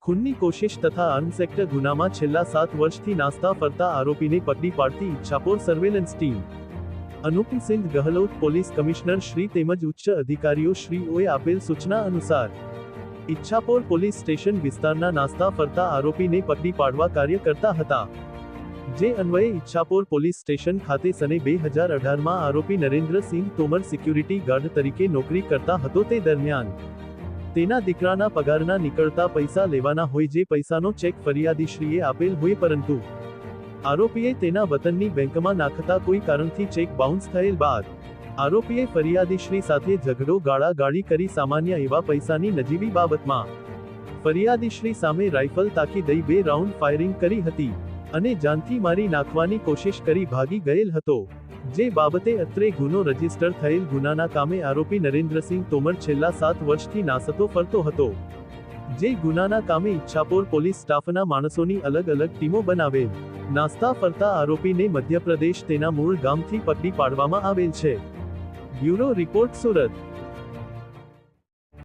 ખૂનની કોશિશ તથા arms act ગુનામાં છેલ્લા 7 વર્ષથી નાસ્તા ફરતા આરોપીને પકડી પાડતી Ichchhapor surveillance team Anupsinh Gehlot police commissioner Shri તેમજ ઉચ્ચ અધિકારીઓ શ્રીઓએ આપેલ સૂચના અનુસાર ઈચ્છાપોર પોલીસ સ્ટેશન વિસ્તારના નાસ્તા ફરતા આરોપીને પકડી પાડવા કાર્ય કરતા હતા, જે અન્વયે ઈચ્છાપોર પોલીસ સ્ટેશન ખાતે સને 2018માં આરોપી નરેન્દ્રસિંહ તોમર સિક્યુરિટી ગાર્ડ તરીકે નોકરી કરતા હતો. તે દરમિયાન તેના દીકરાના પગારના નીકળતા પૈસા લેવાના હોય, જે પૈસાનો ચેક ફરિયાદીશ્રીએ આપેલ હોય, પરંતુ આરોપીએ તેના વતનની બેંકમાં નાખતા કોઈ કારણથી ચેક બાઉન્સ થયેલ બાદ આરોપીએ ફરિયાદીશ્રી સાથે ઝઘડો ગાળાગાળી કરી સામાન્ય એવા પૈસાની નજીવી બાબતમાં ફરિયાદીશ્રી સામે રાઇફલ તાકી દઈ 2 રાઉન્ડ ફાયરિંગ કરી હતી અને જાનથી મારી નાખવાની કોશિશ કરી ભાગી ગયેલ હતો, જે બાબતે અત્રે ગુનો રજીસ્ટર થયેલ ગુનાના કામે આરોપી નરેન્દ્રસિંહ તોમર છેલ્લા 7 વર્ષથી નાસતો ફરતો હતો, જે ગુનાના કામે ઈચ્છાપોર પોલીસ સ્ટાફના માણસોની અલગ અલગ ટીમો બનાવેલ નાસ્તા ફરતા આરોપીને મધ્યપ્રદેશ તેના મૂળ ગામથી પકડી પાડવામાં આવેલ છે. Bureau report, Surat.